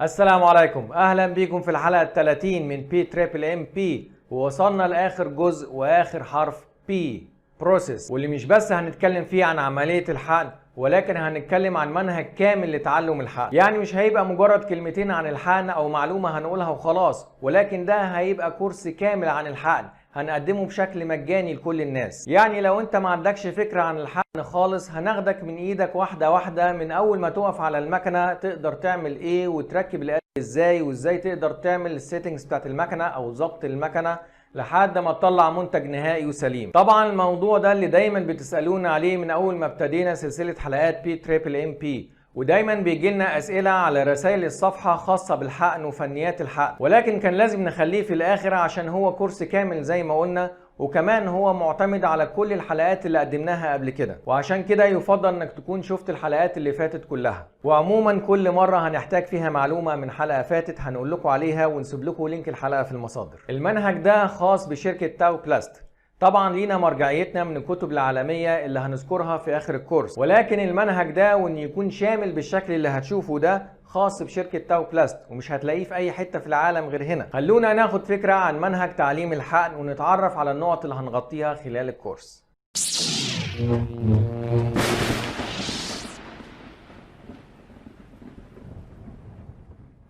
السلام عليكم، اهلا بيكم في الحلقه 30 من بي تريبل ام بي، ووصلنا لاخر جزء واخر حرف بي بروسيس، واللي مش بس هنتكلم فيه عن عمليه الحقن، ولكن هنتكلم عن منهج كامل لتعلم الحقن. يعني مش هيبقى مجرد كلمتين عن الحقن او معلومه هنقولها وخلاص، ولكن ده هيبقى كورس كامل عن الحقن هنقدمه بشكل مجاني لكل الناس. يعني لو انت ما عندكش فكره عن الحقن خالص، هناخدك من ايدك واحده واحده، من اول ما تقف على المكنه تقدر تعمل ايه وتركب الآلة ازاي، وازاي تقدر تعمل السيتنجز بتاعت المكنه او ضبط المكنه لحد ما تطلع منتج نهائي وسليم. طبعا الموضوع ده اللي دايما بتسالونا عليه من اول ما ابتدينا سلسله حلقات بي تريبل ام بي، ودايما بيجي لنا اسئله على رسائل الصفحه خاصه بالحقن وفنيات الحقن، ولكن كان لازم نخليه في الاخر عشان هو كورس كامل زي ما قلنا، وكمان هو معتمد على كل الحلقات اللي قدمناها قبل كده، وعشان كده يفضل انك تكون شفت الحلقات اللي فاتت كلها. وعموما كل مره هنحتاج فيها معلومه من حلقه فاتت هنقول لكم عليها ونسيب لكم لينك الحلقه في المصادر. المنهج ده خاص بشركه تاو بلاست، طبعا لينا مرجعيتنا من الكتب العالمية اللي هنذكرها في آخر الكورس، ولكن المنهج ده وإن يكون شامل بالشكل اللي هتشوفه ده خاص بشركة تاو بلاست، ومش هتلاقيه في أي حتة في العالم غير هنا. خلونا ناخد فكرة عن منهج تعليم الحقن ونتعرف على النقط اللي هنغطيها خلال الكورس.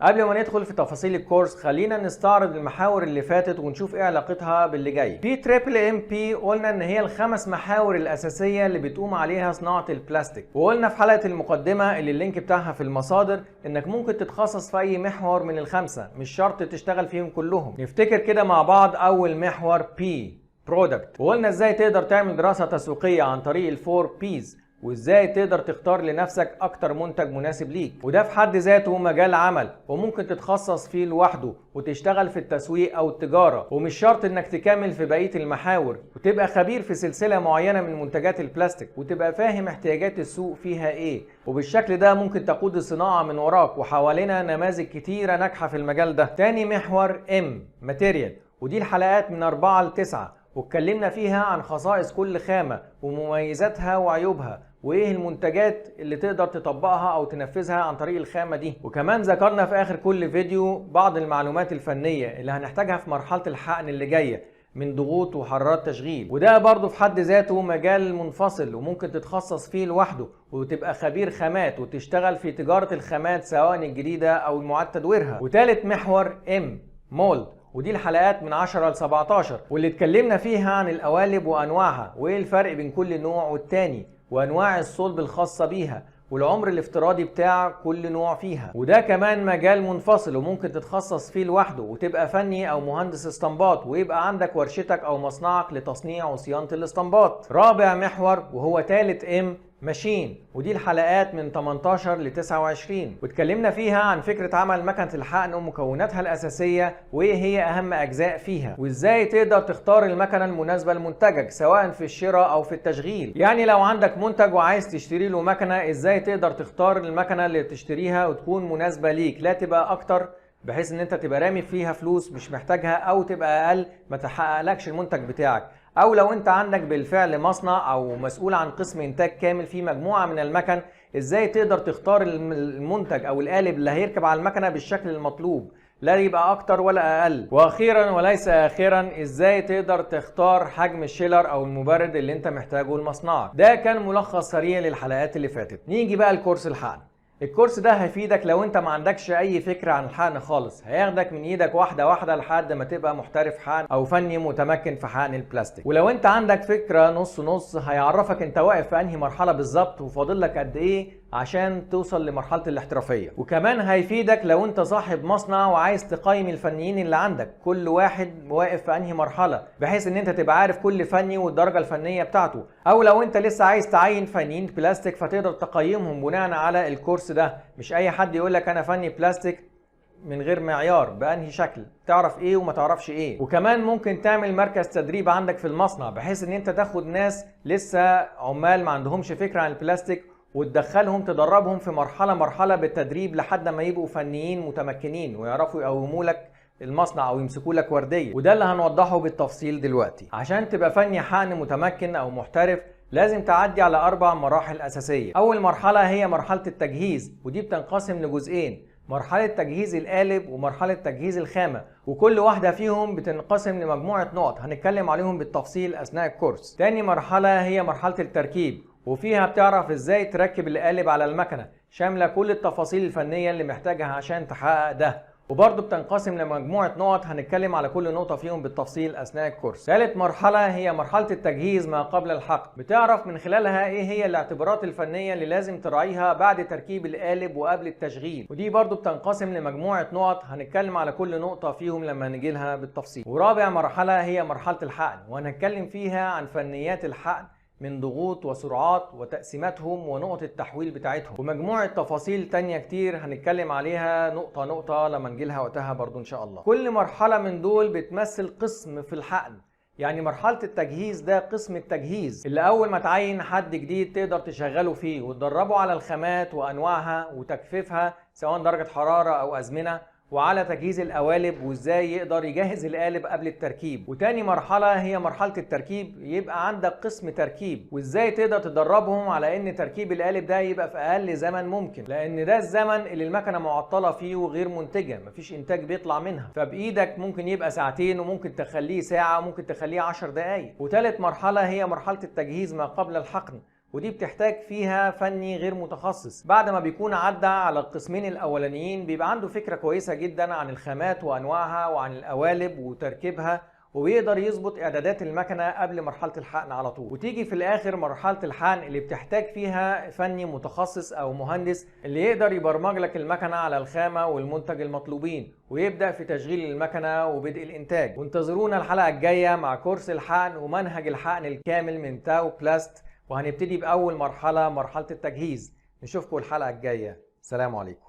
قبل ما ندخل في تفاصيل الكورس، خلينا نستعرض المحاور اللي فاتت ونشوف ايه علاقتها باللي جاي. بي تريبل ام بي قلنا ان هي الخمس محاور الاساسيه اللي بتقوم عليها صناعه البلاستيك، وقلنا في حلقه المقدمه اللي اللينك بتاعها في المصادر انك ممكن تتخصص في اي محور من الخمسه، مش شرط تشتغل فيهم كلهم. نفتكر كده مع بعض اول محور بي برودكت، وقلنا ازاي تقدر تعمل دراسه تسويقيه عن طريق الفور بيز، وازاي تقدر تختار لنفسك اكتر منتج مناسب ليك، وده في حد ذاته مجال عمل وممكن تتخصص فيه لوحده وتشتغل في التسويق او التجارة، ومش شرط انك تكمل في بقية المحاور وتبقى خبير في سلسلة معينة من منتجات البلاستيك وتبقى فاهم احتياجات السوق فيها ايه، وبالشكل ده ممكن تقود الصناعة من وراك، وحوالينا نماذج كتيرة ناجحة في المجال ده. تاني محور ام ماتيريال، ودي الحلقات من 4 ل 9، واتكلمنا فيها عن خصائص كل خامة ومميزاتها وعيوبها، وايه المنتجات اللي تقدر تطبقها او تنفذها عن طريق الخامة دي، وكمان ذكرنا في اخر كل فيديو بعض المعلومات الفنية اللي هنحتاجها في مرحلة الحقن اللي جاية من ضغوط وحرارات تشغيل، وده برضو في حد ذاته مجال منفصل وممكن تتخصص فيه لوحده وتبقى خبير خامات وتشتغل في تجارة الخامات سواء الجديدة او المعاد تدويرها. وثالث محور ام مولد، ودي الحلقات من 10 ل 17، واللي اتكلمنا فيها عن القوالب وانواعها وايه الفرق بين كل نوع والتاني، وانواع الصلب الخاصة بيها، والعمر الافتراضي بتاع كل نوع فيها. وده كمان مجال منفصل وممكن تتخصص فيه لوحده وتبقى فني او مهندس اسطمبات ويبقى عندك ورشتك او مصنعك لتصنيع وصيانة الاسطمبات. رابع محور وهو ثالث ام ماشين، ودي الحلقات من 18 ل 29، واتكلمنا فيها عن فكرة عمل مكنة الحقن ومكوناتها الأساسية وايه هي أهم أجزاء فيها، وازاي تقدر تختار المكنة المناسبة لمنتجك سواء في الشراء أو في التشغيل. يعني لو عندك منتج وعايز تشتري له مكنة، ازاي تقدر تختار المكنة اللي تشتريها وتكون مناسبة ليك، لا تبقى أكتر بحيث ان انت تبقى رامي فيها فلوس مش محتاجها، او تبقى اقل ما تحققلكش المنتج بتاعك. او لو انت عندك بالفعل مصنع او مسؤول عن قسم انتاج كامل في مجموعة من المكن، ازاي تقدر تختار المنتج او القالب اللي هيركب على المكنة بالشكل المطلوب، لا يبقى اكتر ولا اقل. واخيرا وليس اخيرا، ازاي تقدر تختار حجم الشيلر او المبرد اللي انت محتاجه لمصنعك. ده كان ملخص سريع للحلقات اللي فاتت. نيجي بقى لكورس الحقن. الكورس ده هيفيدك لو انت ما عندكش اي فكرة عن الحقن خالص، هياخدك من ايدك واحدة واحدة لحد ما تبقى محترف حقن او فني متمكن في حقن البلاستيك. ولو انت عندك فكرة نص نص، هيعرفك انت واقف في انهي مرحلة بالظبط وفاضل لك قد ايه عشان توصل لمرحلة الاحترافية. وكمان هيفيدك لو انت صاحب مصنع وعايز تقيم الفنيين اللي عندك، كل واحد واقف في انهي مرحلة، بحيث ان انت تبقى عارف كل فني والدرجة الفنية بتاعته. او لو انت لسه عايز تعين فنيين بلاستيك فتقدر تقيمهم بناء على الكورس ده. مش اي حد يقول لك انا فني بلاستيك من غير معيار بأنهي شكل، تعرف ايه وما تعرفش ايه. وكمان ممكن تعمل مركز تدريب عندك في المصنع، بحيث ان انت تاخد ناس لسه عمال ما عندهمش فكرة عن البلاستيك وتدخلهم تدربهم في مرحلة بالتدريب لحد ما يبقوا فنيين متمكنين ويعرفوا يقوموا لك المصنع او يمسكوا لك وردية. وده اللي هنوضحه بالتفصيل دلوقتي. عشان تبقى فني حقن متمكن او محترف، لازم تعدي على 4 مراحل أساسية. أول مرحلة هي مرحلة التجهيز، ودي بتنقسم لجزئين. مرحلة تجهيز القالب ومرحلة تجهيز الخامة، وكل واحدة فيهم بتنقسم لمجموعة نقط هنتكلم عليهم بالتفصيل أثناء الكورس. تاني مرحلة هي مرحلة التركيب، وفيها بتعرف ازاي تركب القالب على المكنة، شاملة كل التفاصيل الفنية اللي محتاجها عشان تحقق ده، وبرضه بتنقسم لمجموعة نقط هنتكلم على كل نقطة فيهم بالتفصيل أثناء الكورس. ثالث مرحلة هي مرحلة التجهيز ما قبل الحقن، بتعرف من خلالها ايه هي الاعتبارات الفنية اللي لازم تراعيها بعد تركيب القالب وقبل التشغيل، ودي برضه بتنقسم لمجموعة نقط هنتكلم على كل نقطة فيهم لما نيجي لها بالتفصيل. ورابع مرحلة هي مرحلة الحقن، وهنتكلم فيها عن فنيات الحقن من ضغوط وسرعات وتقسيماتهم ونقط التحويل بتاعتهم، ومجموعة تفاصيل تانية كتير هنتكلم عليها نقطة نقطة لما نجيلها وقتها برضو إن شاء الله. كل مرحلة من دول بتمثل قسم في الحقن، يعني مرحلة التجهيز ده قسم التجهيز اللي أول ما تعين حد جديد تقدر تشغله فيه وتدربه على الخامات وأنواعها وتجفيفها سواء درجة حرارة أو أزمنة، وعلى تجهيز القوالب وازاي يقدر يجهز القالب قبل التركيب. وتاني مرحلة هي مرحلة التركيب، يبقى عندك قسم تركيب وازاي تقدر تدربهم على ان تركيب القالب ده يبقى في اقل زمن ممكن، لان ده الزمن اللي المكنة معطلة فيه وغير منتجة، مفيش انتاج بيطلع منها، فبايدك ممكن يبقى ساعتين وممكن تخليه ساعة وممكن تخليه 10 دقايق. وتالت مرحلة هي مرحلة التجهيز ما قبل الحقن، ودي بتحتاج فيها فني غير متخصص بعد ما بيكون عدى على القسمين الاولانيين بيبقى عنده فكرة كويسة جدا عن الخامات وانواعها وعن القوالب وتركيبها، وبيقدر يظبط اعدادات المكنه قبل مرحله الحقن على طول. وتيجي في الاخر مرحله الحقن اللي بتحتاج فيها فني متخصص او مهندس اللي يقدر يبرمج لك المكنه على الخامه والمنتج المطلوبين ويبدا في تشغيل المكنه وبدء الانتاج. وانتظرونا الحلقه الجايه مع كورس الحقن ومنهج الحقن الكامل من تاو بلاست، وهنبتدي باول مرحله التجهيز. نشوفكم الحلقه الجايه، سلام عليكم.